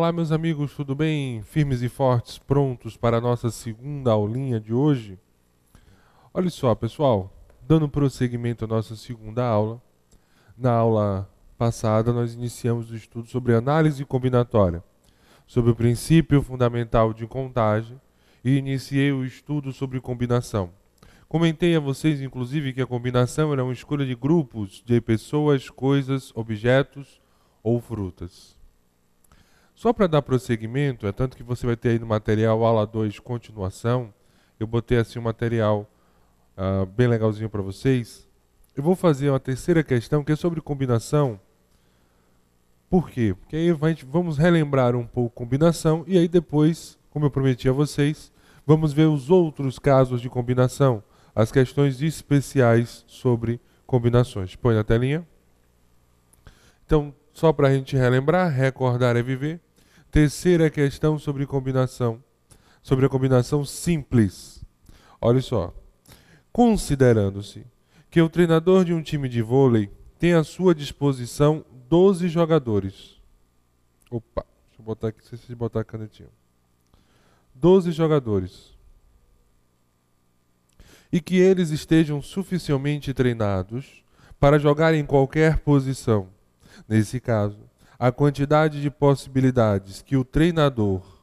Olá, meus amigos, tudo bem? Firmes e fortes, prontos para a nossa segunda aulinha de hoje? Olha só, pessoal, dando prosseguimento à nossa segunda aula, na aula passada nós iniciamos o estudo sobre análise combinatória, sobre o princípio fundamental de contagem e iniciei o estudo sobre combinação. Comentei a vocês, inclusive, que a combinação era uma escolha de grupos de pessoas, coisas, objetos ou frutas. Só para dar prosseguimento, é tanto que você vai ter aí no material aula 2, continuação, eu botei assim um material bem legalzinho para vocês. Eu vou fazer uma terceira questão, que é sobre combinação. Por quê? Porque aí vamos relembrar um pouco combinação e aí depois, como eu prometi a vocês, vamos ver os outros casos de combinação, as questões especiais sobre combinações. Põe na telinha. Então, só para a gente relembrar, recordar é viver. Terceira questão sobre combinação, sobre a combinação simples. Olha só, considerando-se que o treinador de um time de vôlei tem à sua disposição 12 jogadores. Opa, deixa eu botar aqui, esqueci de botar a canetinha. 12 jogadores. E que eles estejam suficientemente treinados para jogar em qualquer posição. Nesse caso, a quantidade de possibilidades que o treinador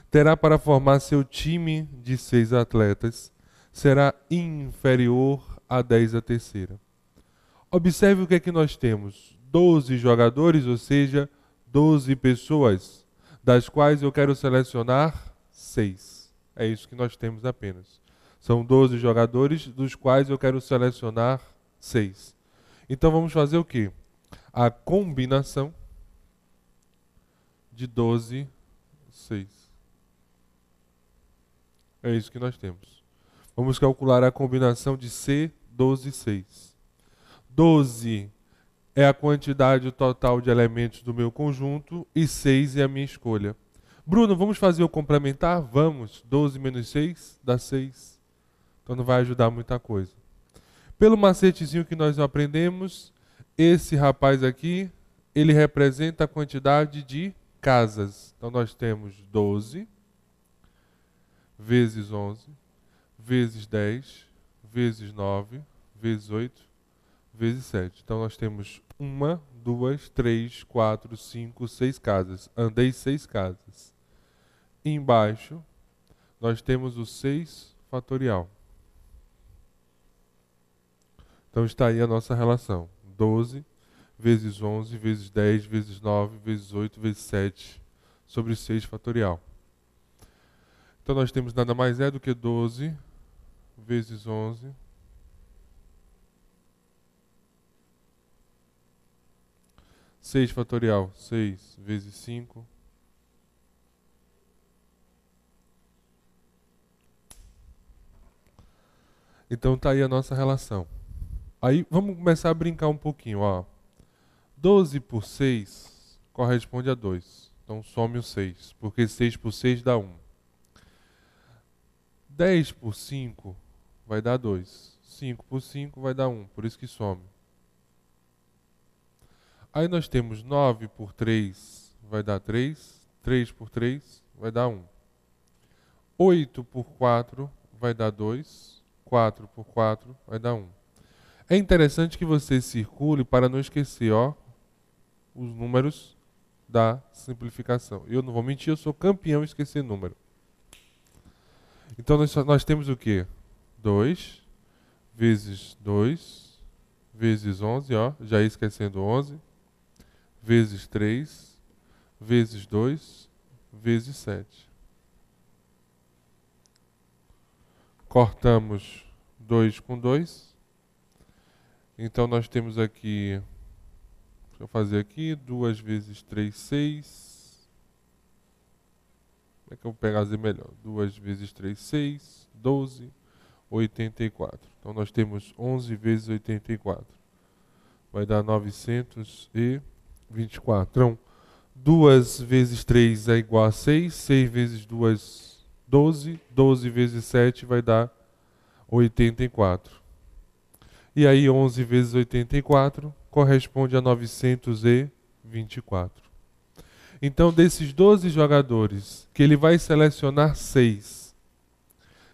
terá para formar seu time de 6 atletas será inferior a 10 à terceira. Observe o que é que nós temos. 12 jogadores, ou seja, 12 pessoas, das quais eu quero selecionar 6. É isso que nós temos apenas. São 12 jogadores, dos quais eu quero selecionar 6. Então vamos fazer o quê? A combinação de 12, 6. É isso que nós temos. Vamos calcular a combinação de C, 12, 6. 12 é a quantidade total de elementos do meu conjunto e 6 é a minha escolha. Bruno, vamos fazer o complementar? Vamos. 12 menos 6 dá 6. Então não vai ajudar muita coisa. Pelo macetezinho que nós aprendemos, esse rapaz aqui, ele representa a quantidade de casas. Então nós temos 12 vezes 11, vezes 10, vezes 9, vezes 8, vezes 7. Então nós temos 1, 2, 3, 4, 5, 6 casas. Andei 6 casas. E embaixo, nós temos o 6 fatorial. Então está aí a nossa relação. 12 vezes 11 vezes 10 vezes 9 vezes 8 vezes 7 sobre 6 fatorial. Então nós temos nada mais do que 12 vezes 11 6 fatorial. 6 vezes 5. Então está aí a nossa relação. Aí vamos começar a brincar um pouquinho, ó. 12 por 6 corresponde a 2. Então some o 6, porque 6 por 6 dá 1. 10 por 5 vai dar 2. 5 por 5 vai dar 1, por isso que some. Aí nós temos 9 por 3 vai dar 3. 3 por 3 vai dar 1. 8 por 4 vai dar 2. 4 por 4 vai dar 1. É interessante que você circule para não esquecer, ó, os números da simplificação. Eu não vou mentir, eu sou campeão em esquecer número. Então nós temos o quê? 2 vezes 2 vezes 11, ó, já ia esquecendo 11, vezes 3 vezes 2 vezes 7. Cortamos 2 com 2. Então nós temos aqui, deixa eu fazer aqui, 2 vezes 3, 6. Como é que eu vou pegar melhor? 2 vezes 3, 6, 12, 84. Então nós temos 11 vezes 84. Vai dar 924. Então, 2 vezes 3 é igual a 6. 6 vezes 2, 12. 12 vezes 7 vai dar 84. E aí 11 vezes 84 corresponde a 912. 24. Então, desses 12 jogadores, que ele vai selecionar 6,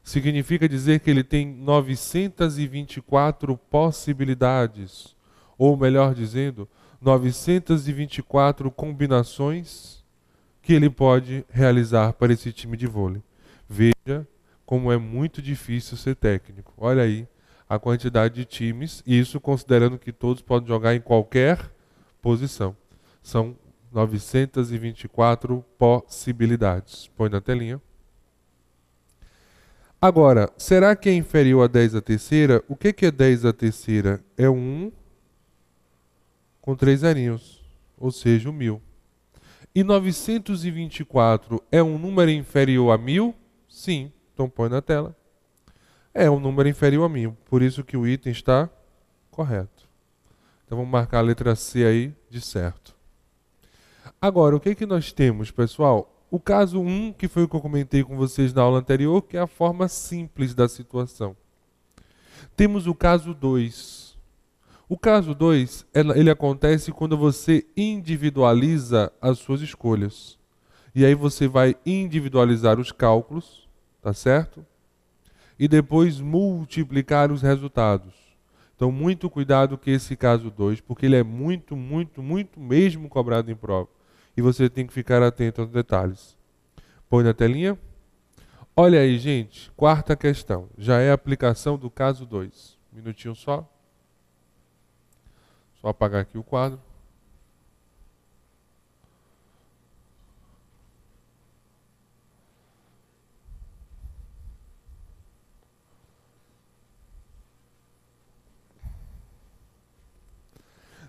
significa dizer que ele tem 924 possibilidades, ou melhor dizendo, 924 combinações que ele pode realizar para esse time de vôlei. Veja como é muito difícil ser técnico. Olha aí a quantidade de times, e isso considerando que todos podem jogar em qualquer posição. São 924 possibilidades. Põe na telinha. Agora, será que é inferior a 10 a terceira? O que é 10 a terceira? É 1 com 3 zerinhos, ou seja, o 1000. E 924 é um número inferior a 1000? Sim, então põe na tela. É um número inferior a 1000, por isso que o item está correto. Então vamos marcar a letra C aí de certo. Agora, o que nós temos, pessoal? O caso 1, que foi o que eu comentei com vocês na aula anterior, que é a forma simples da situação. Temos o caso 2. O caso 2, ele acontece quando você individualiza as suas escolhas. E aí você vai individualizar os cálculos, tá certo? E depois multiplicar os resultados. Então, muito cuidado com esse caso 2, porque ele é muito mesmo cobrado em prova. E você tem que ficar atento aos detalhes. Põe na telinha. Olha aí, gente, quarta questão. Já é a aplicação do caso 2. Um minutinho só. Só apagar aqui o quadro.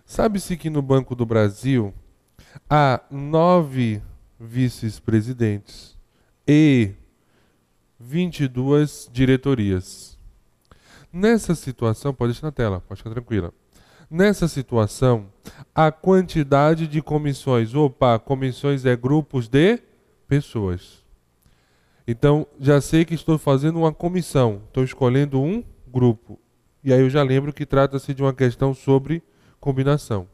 Sabe-se que no Banco do Brasil há 9 vice-presidentes e 22 diretorias. Nessa situação, pode deixar na tela, pode ficar tranquila. Nessa situação, a quantidade de comissões, comissões é grupos de pessoas. Então, já sei que estou fazendo uma comissão, estou escolhendo um grupo. E aí eu já lembro que trata-se de uma questão sobre combinação.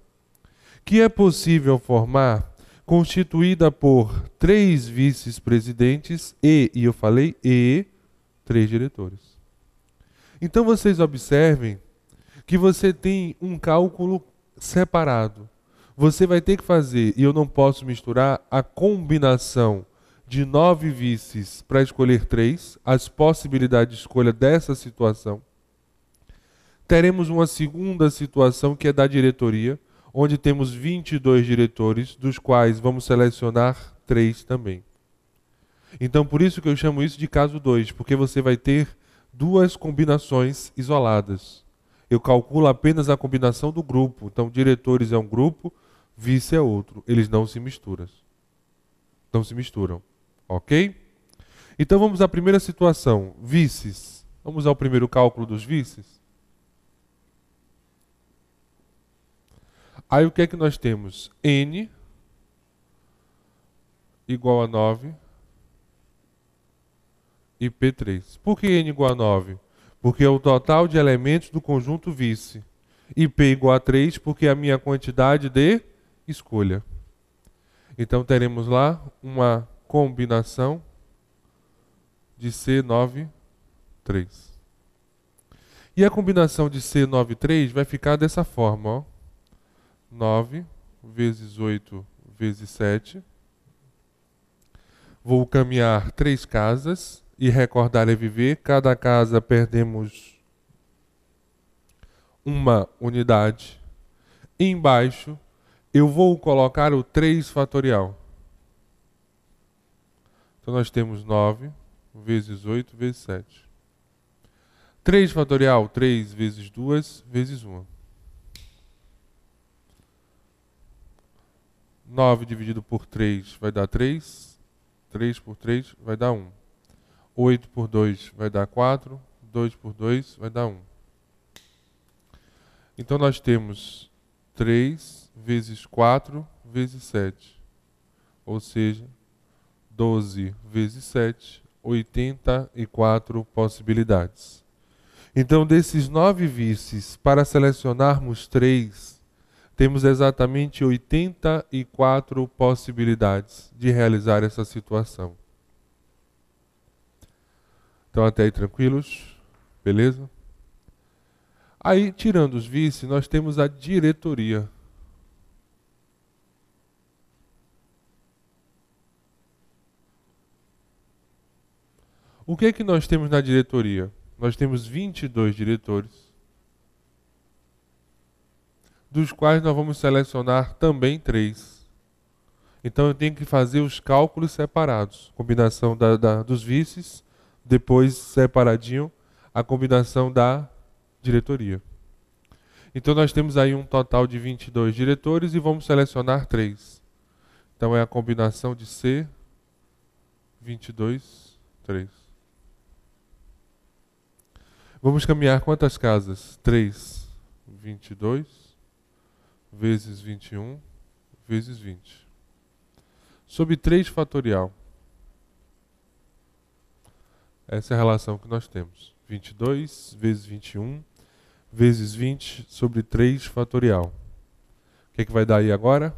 Que é possível formar, constituída por 3 vice-presidentes e eu falei, 3 diretores. Então vocês observem que você tem um cálculo separado. Você vai ter que fazer, e eu não posso misturar, a combinação de 9 vices para escolher 3, as possibilidades de escolha dessa situação. Teremos uma segunda situação que é da diretoria, onde temos 22 diretores, dos quais vamos selecionar 3 também. Então, por isso que eu chamo isso de caso 2, porque você vai ter 2 combinações isoladas. Eu calculo apenas a combinação do grupo. Então, diretores é um grupo, vice é outro. Eles não se misturam. Não se misturam. Ok? Então, vamos à primeira situação. Vices. Vamos ao primeiro cálculo dos vices. Aí o que é que nós temos? N igual a 9 e P3. Por que N igual a 9? Porque é o total de elementos do conjunto vice. E P igual a 3 porque é a minha quantidade de escolha. Então teremos lá uma combinação de C9, 3. E a combinação de C9, 3 vai ficar dessa forma, ó. 9 vezes 8 vezes 7. Vou caminhar 3 casas e recordar é viver. Cada casa perdemos uma unidade. Embaixo eu vou colocar o 3 fatorial. Então nós temos 9 vezes 8 vezes 7. 3 fatorial, 3 vezes 2 vezes 1. 9 dividido por 3 vai dar 3. 3 por 3 vai dar 1. 8 por 2 vai dar 4. 2 por 2 vai dar 1. Então nós temos 3 vezes 4 vezes 7. Ou seja, 12 vezes 7, 84 possibilidades. Então, desses 9 vices, para selecionarmos 3, Temos exatamente 84 possibilidades de realizar essa situação. Então, até aí tranquilos? Beleza? Aí, tirando os vice, nós temos a diretoria. O que é que nós temos na diretoria? Nós temos 22 diretores, dos quais nós vamos selecionar também 3. Então eu tenho que fazer os cálculos separados. Combinação dos vices, depois separadinho a combinação da diretoria. Então nós temos aí um total de 22 diretores e vamos selecionar 3. Então é a combinação de C, 22, 3. Vamos caminhar quantas casas? 3. 22 vezes 21 vezes 20. Sobre 3 fatorial. Essa é a relação que nós temos. 22 vezes 21 vezes 20 sobre 3 fatorial. O que é que vai dar aí agora?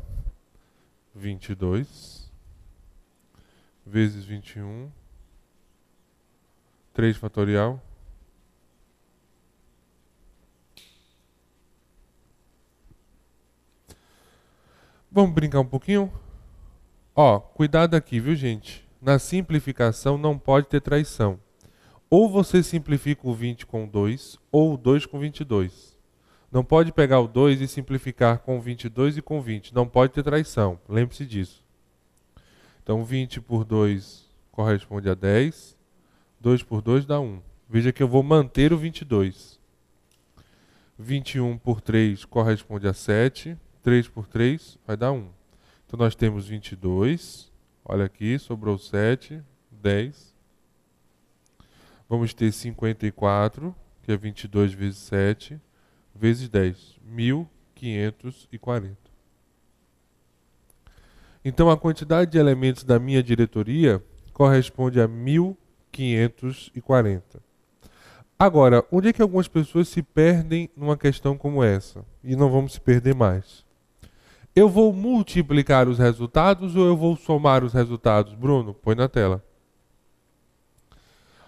22 vezes 21, 3 fatorial. Vamos brincar um pouquinho? Ó, cuidado aqui, viu, gente? Na simplificação não pode ter traição. Ou você simplifica o 20 com 2, ou o 2 com 22. Não pode pegar o 2 e simplificar com 22 e com 20. Não pode ter traição. Lembre-se disso. Então, 20 por 2 corresponde a 10. 2 por 2 dá 1. Veja que eu vou manter o 22. 21 por 3 corresponde a 7. 3 por 3 vai dar 1. Então nós temos 22. Olha aqui, sobrou 7, 10. Vamos ter 54, que é 22 vezes 7, vezes 10. 1.540. Então a quantidade de elementos da minha diretoria corresponde a 1.540. Agora, onde é que algumas pessoas se perdem numa questão como essa? E não vamos se perder mais. Eu vou multiplicar os resultados ou eu vou somar os resultados? Bruno, põe na tela.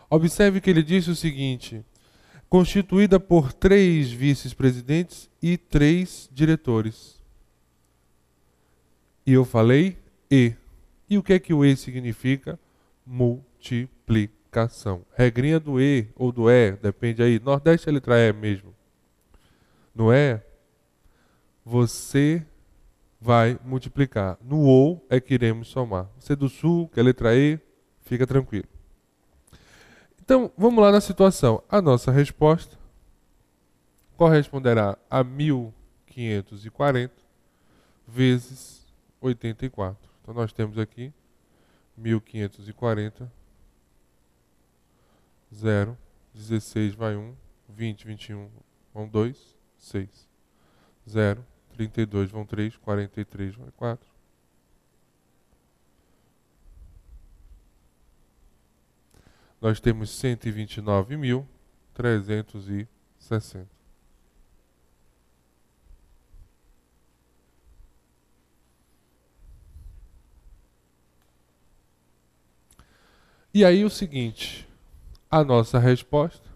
Observe que ele disse o seguinte: constituída por 3 vice-presidentes e 3 diretores. E eu falei E. E o que é que o E significa? Multiplicação. Regrinha do E ou do E, depende aí. Nordeste é a letra E mesmo. No E, você vai multiplicar. No OU é que iremos somar. Você do Sul, que é a letra E, fica tranquilo. Então, vamos lá na situação. A nossa resposta corresponderá a 1.540 vezes 84. Então, nós temos aqui 1.540, 0, 16 vai 1, 20, 21 vão 2, 6, 0, 32 vão 3, 43 vão 4. Nós temos 129.360. E aí o seguinte, a nossa resposta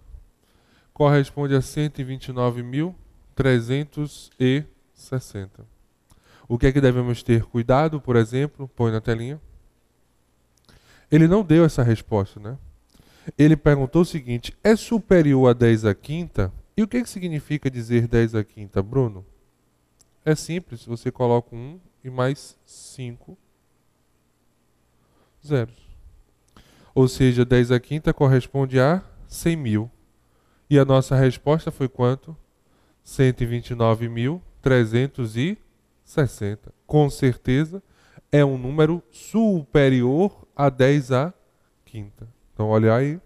corresponde a 129.360. O que é que devemos ter cuidado, por exemplo? Põe na telinha. Ele não deu essa resposta, né? Ele perguntou o seguinte: é superior a 10 à quinta? E o que significa dizer 10 à quinta, Bruno? É simples, você coloca 1 e mais 5 zeros. Ou seja, 10 à quinta corresponde a 100.000. E a nossa resposta foi quanto? 129.360. Com certeza é um número superior a 10 à quinta. Então, olha aí,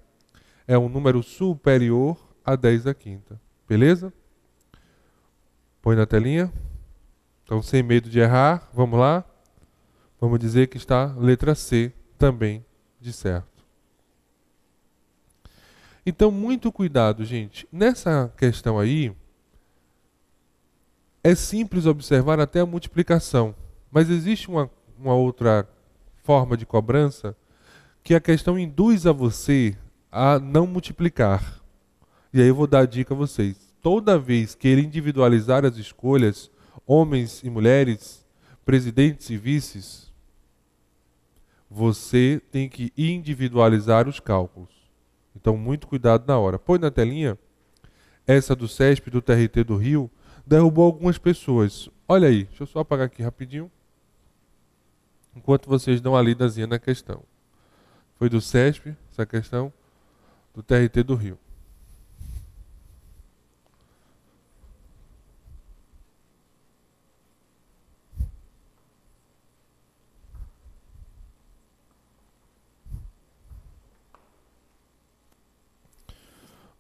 é um número superior a 10 à quinta. Beleza? Põe na telinha. Então, sem medo de errar, vamos lá. Vamos dizer que está letra C também de certo. Então, muito cuidado, gente. Nessa questão aí, É simples observar até a multiplicação, mas existe uma outra forma de cobrança que a questão induz a você a não multiplicar. E aí eu vou dar a dica a vocês. Toda vez que ele individualizar as escolhas, homens e mulheres, presidentes e vices, você tem que individualizar os cálculos. Então, muito cuidado na hora. Põe na telinha, essa do CESP, do TRT do Rio, derrubou algumas pessoas. Olha aí, deixa eu só apagar aqui rapidinho, enquanto vocês dão a lidazinha na questão. Foi do CESP, essa questão, do TRT do Rio.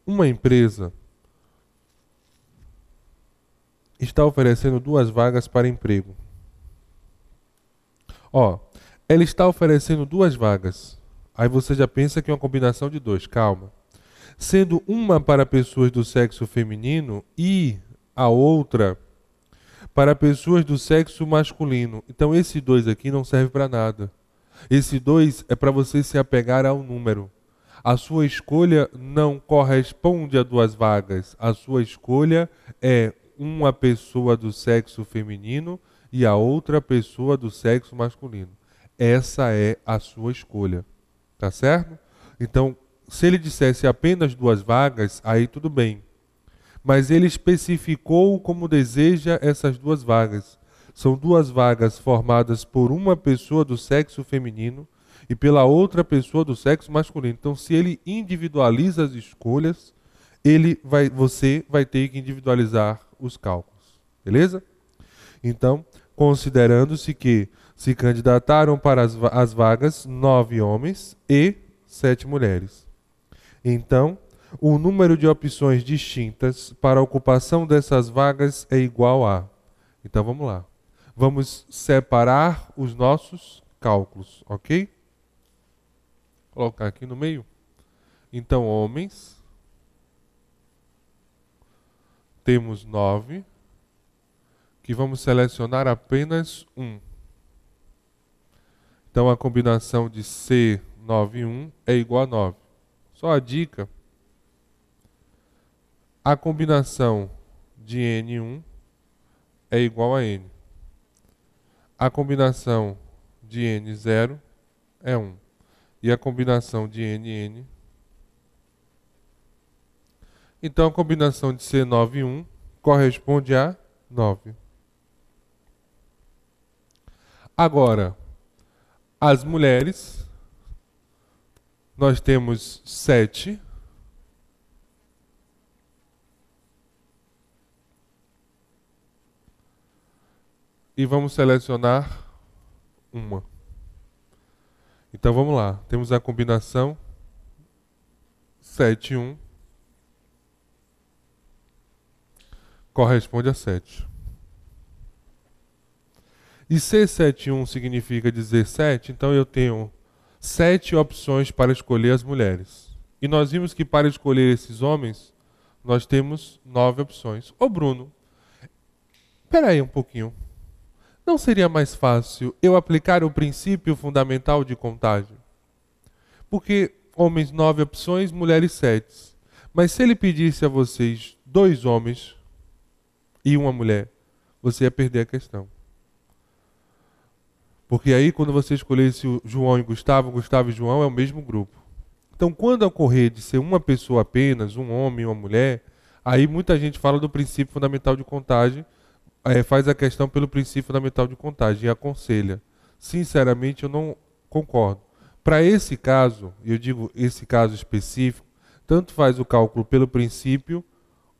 Uma empresa está oferecendo 2 vagas para emprego. Ó, ela está oferecendo 2 vagas. Aí você já pensa que é uma combinação de 2. Calma. Sendo uma para pessoas do sexo feminino e a outra para pessoas do sexo masculino. Então esse 2 aqui não serve para nada. Esse 2 é para você se apegar ao número. A sua escolha não corresponde a 2 vagas. A sua escolha é uma pessoa do sexo feminino e a outra pessoa do sexo masculino. Essa é a sua escolha. Tá certo? Então, se ele dissesse apenas 2 vagas, aí tudo bem. Mas ele especificou como deseja essas 2 vagas. São 2 vagas formadas por uma pessoa do sexo feminino e pela outra pessoa do sexo masculino. Então, se ele individualiza as escolhas, você vai ter que individualizar os cálculos. Beleza? Então, considerando-se que se candidataram para as vagas 9 homens e 7 mulheres. Então, o número de opções distintas para a ocupação dessas vagas é igual a... Então, vamos lá. Vamos separar os nossos cálculos, ok? Vou colocar aqui no meio. Então, homens, temos 9, que vamos selecionar apenas 1. Então, a combinação de C9 e 1 é igual a 9. Só a dica, a combinação de N1 é igual a N. A combinação de N0 é 1. E a combinação de NN. Então, a combinação de C9 e 1 corresponde a 9. Agora, as mulheres, nós temos 7. E vamos selecionar uma. Então vamos lá, temos a combinação 7 e 1 corresponde a 7. E C7 e 1 significa dizer 7, então eu tenho 7 opções para escolher as mulheres. E nós vimos que para escolher esses homens, nós temos 9 opções. Ô Bruno, espera aí um pouquinho. Não seria mais fácil eu aplicar o princípio fundamental de contagem? Porque homens 9 opções, mulheres 7. Mas se ele pedisse a vocês 2 homens e uma mulher, você ia perder a questão. Porque aí quando você escolhesse o João e Gustavo, Gustavo e João é o mesmo grupo. Então quando ocorrer de ser uma pessoa apenas, um homem e uma mulher, aí muita gente fala do princípio fundamental de contagem, faz a questão pelo princípio fundamental de contagem e aconselha. Sinceramente, eu não concordo. Para esse caso, eu digo esse caso específico, tanto faz o cálculo pelo princípio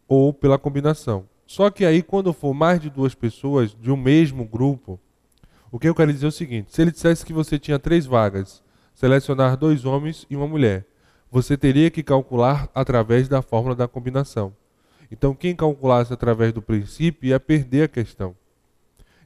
ou pela combinação. Só que aí, quando for mais de 2 pessoas de um mesmo grupo, o que eu quero dizer é o seguinte: se ele dissesse que você tinha 3 vagas, selecionar 2 homens e uma mulher, você teria que calcular através da fórmula da combinação. Então, quem calculasse através do princípio ia perder a questão.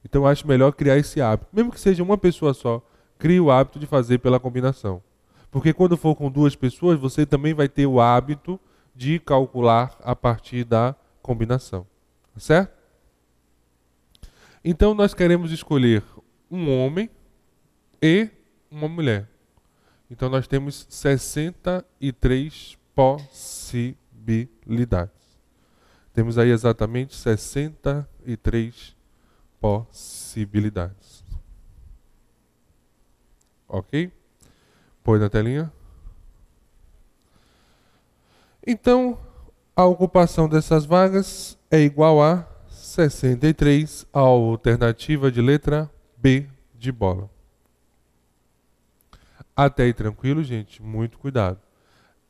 Então, eu acho melhor criar esse hábito. Mesmo que seja uma pessoa só, crie o hábito de fazer pela combinação. Porque quando for com 2 pessoas, você também vai ter o hábito de calcular a partir da combinação. Certo? Então nós queremos escolher um homem e uma mulher. Então nós temos 63 possibilidades. Temos aí exatamente 63 possibilidades. Ok? Põe na telinha. Então, a ocupação dessas vagas é igual a 63, a alternativa de letra B de bola. Até aí tranquilo, gente? Muito cuidado.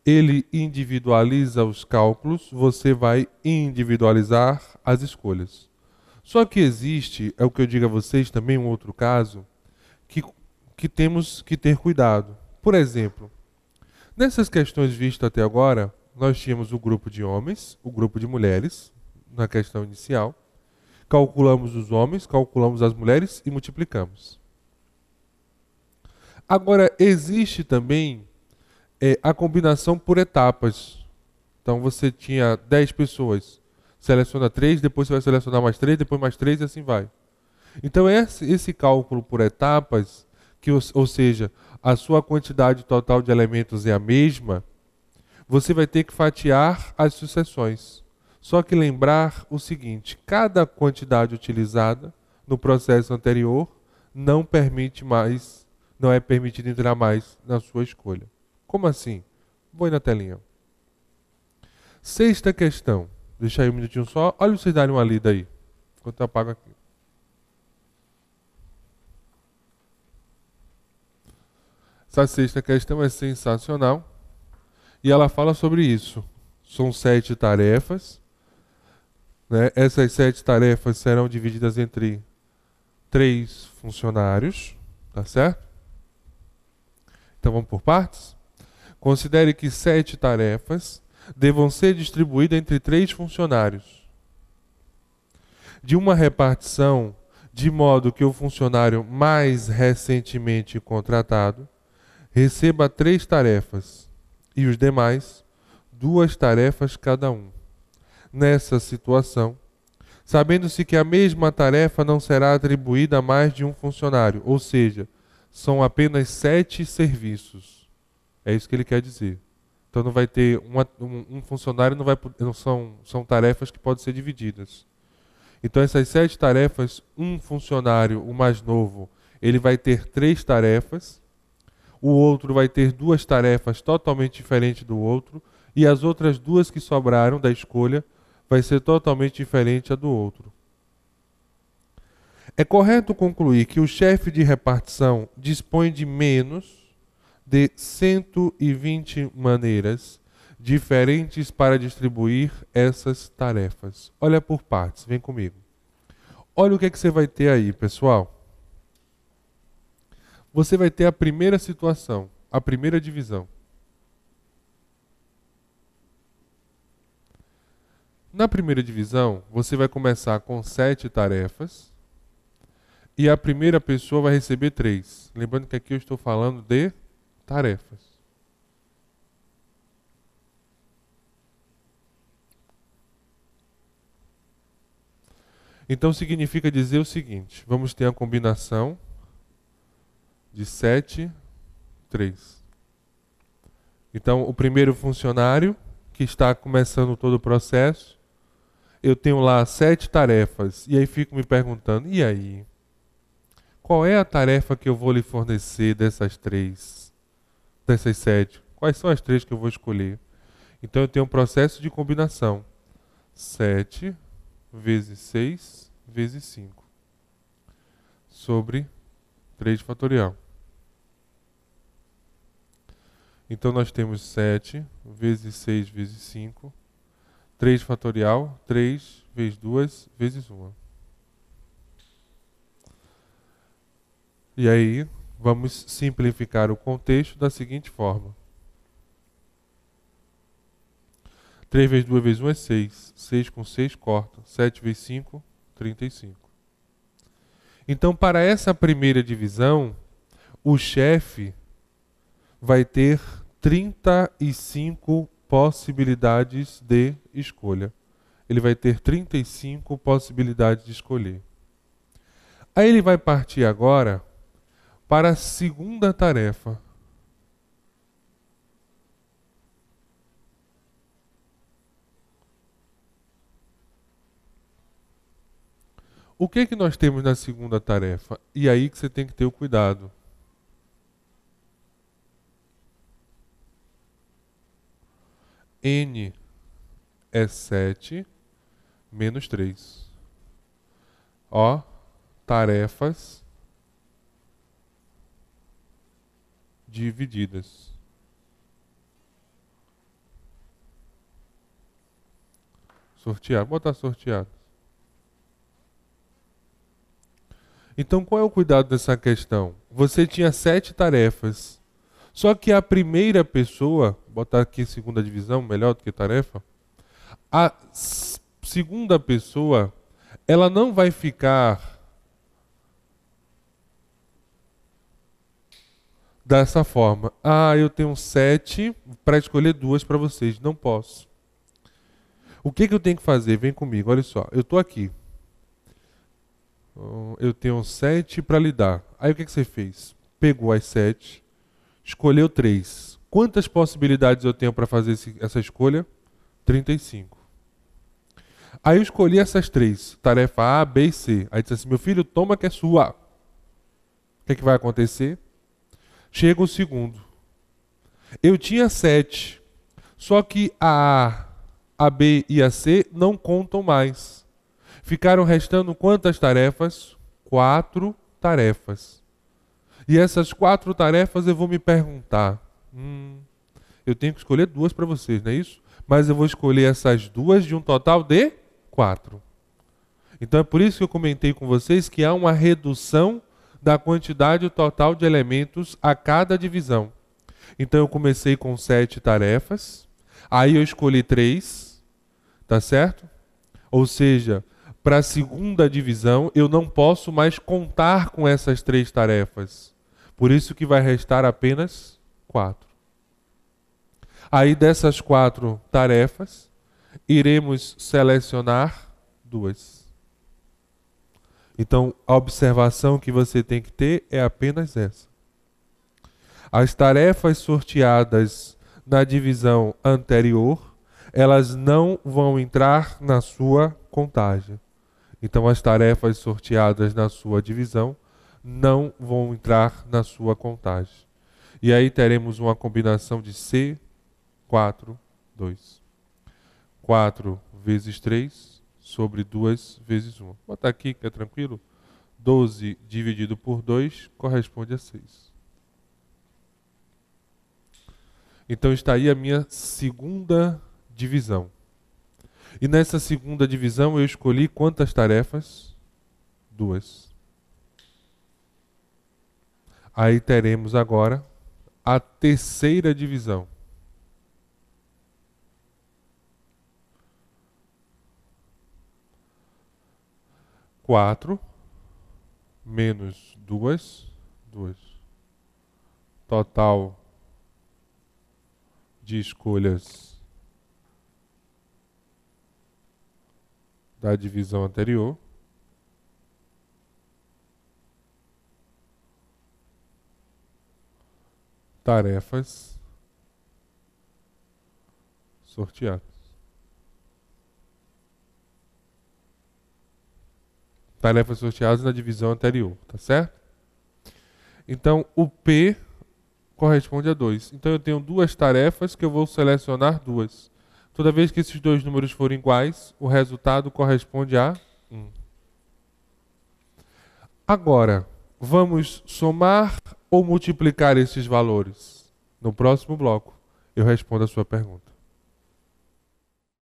Ele individualiza os cálculos, você vai individualizar as escolhas. Só que existe, é o que eu digo a vocês também, um outro caso, que temos que ter cuidado. Por exemplo, nessas questões vistas até agora, nós tínhamos o grupo de homens, o grupo de mulheres, na questão inicial. Calculamos os homens, calculamos as mulheres e multiplicamos. Agora, existe também a combinação por etapas. Então, você tinha 10 pessoas. Seleciona 3, depois você vai selecionar mais 3, depois mais 3 e assim vai. Então, esse cálculo por etapas, ou seja, a sua quantidade total de elementos é a mesma, você vai ter que fatiar as sucessões. Só que lembrar o seguinte, cada quantidade utilizada no processo anterior não é permitido entrar mais na sua escolha. Como assim? Põe na telinha. Sexta questão. Deixa aí um minutinho só. Olha vocês darem uma lida aí. Enquanto eu apago aqui. Essa sexta questão é sensacional. E ela fala sobre isso. São 7 tarefas. Né? Essas 7 tarefas serão divididas entre 3 funcionários. Tá certo? Então vamos por partes? Considere que 7 tarefas devam ser distribuídas entre 3 funcionários. De uma repartição de modo que o funcionário mais recentemente contratado receba 3 tarefas e os demais 2 tarefas cada um. Nessa situação, sabendo-se que a mesma tarefa não será atribuída a mais de um funcionário, ou seja, são apenas 7 serviços. É isso que ele quer dizer. Então não vai ter um funcionário, são tarefas que podem ser divididas. Então essas 7 tarefas, um funcionário, o mais novo, ele vai ter 3 tarefas, o outro vai ter 2 tarefas totalmente diferentes do outro, e as outras 2 que sobraram da escolha vai ser totalmente diferente a do outro. É correto concluir que o chefe de repartição dispõe de menos de 120 maneiras diferentes para distribuir essas tarefas. Olha por partes, vem comigo. Olha o que você vai ter aí, pessoal. Você vai ter a primeira situação, a primeira divisão. Na primeira divisão, você vai começar com 7 tarefas e a primeira pessoa vai receber 3. Lembrando que aqui eu estou falando de tarefas. Então significa dizer o seguinte, vamos ter a combinação de 7, 3. Então o primeiro funcionário que está começando todo o processo, eu tenho lá 7 tarefas e aí fico me perguntando, e aí? Qual é a tarefa que eu vou lhe fornecer dessas 3? Dessas 7? Quais são as 3 que eu vou escolher? Então eu tenho um processo de combinação. 7 vezes 6 vezes 5 sobre 3 fatorial. Então nós temos 7 vezes 6 vezes 5, 3 fatorial, 3 vezes 2 vezes 1. E aí vamos simplificar o contexto da seguinte forma. 3 vezes 2 vezes 1 é 6. 6 com 6 corta. 7 vezes 5, 35. Então, para essa primeira divisão, o chefe vai ter 35 possibilidades de escolha. Ele vai ter 35 possibilidades de escolher. Aí ele vai partir agora para a segunda tarefa. O que que nós temos na segunda tarefa? E aí que você tem que ter o cuidado. N é 7 menos 3. Ó, tarefas divididas. Sorteado, vou botar sorteado. Então, qual é o cuidado dessa questão? Você tinha 7 tarefas. Só que a primeira pessoa, botar aqui segunda divisão, melhor do que tarefa, a segunda pessoa, ela não vai ficar dessa forma. Ah, eu tenho 7 para escolher 2 para vocês. Não posso. O que que eu tenho que fazer? Vem comigo, olha só. Eu estou aqui. Eu tenho 7 para lidar. Aí o que que você fez? Pegou as 7, escolheu 3. Quantas possibilidades eu tenho para fazer essa escolha? 35. Aí eu escolhi essas 3. Tarefa A, B e C. Aí disse assim, meu filho, toma que é sua. O que que vai acontecer? Chega o segundo. Eu tinha 7. Só que a B e a C não contam mais. Ficaram restando quantas tarefas? 4 tarefas. E essas 4 tarefas eu vou me perguntar. Eu tenho que escolher 2 para vocês, não é isso? Mas eu vou escolher essas 2 de um total de 4. Então é por isso que eu comentei com vocês que há uma redução da quantidade total de elementos a cada divisão. Então eu comecei com 7 tarefas, aí eu escolhi 3, tá certo? Ou seja, para a segunda divisão eu não posso mais contar com essas 3 tarefas. Por isso que vai restar apenas 4. Aí dessas 4 tarefas, iremos selecionar 2. Então, a observação que você tem que ter é apenas essa. As tarefas sorteadas na divisão anterior, elas não vão entrar na sua contagem. Então, as tarefas sorteadas na sua divisão não vão entrar na sua contagem. E aí teremos uma combinação de C, 4, 2. 4 vezes 3 sobre 2 vezes 1. Vou botar aqui que é tranquilo. 12 dividido por 2 corresponde a 6. Então está aí a minha segunda divisão. E nessa segunda divisão eu escolhi quantas tarefas? 2. Aí teremos agora a terceira divisão. 4 menos 2. Total de escolhas da divisão anterior. Tarefas sorteadas. Tarefas sorteadas na divisão anterior, tá certo? Então, o P corresponde a 2. Então, eu tenho 2 tarefas que eu vou selecionar 2. Toda vez que esses 2 números forem iguais, o resultado corresponde a 1. Agora, vamos somar ou multiplicar esses valores? No próximo bloco, eu respondo a sua pergunta.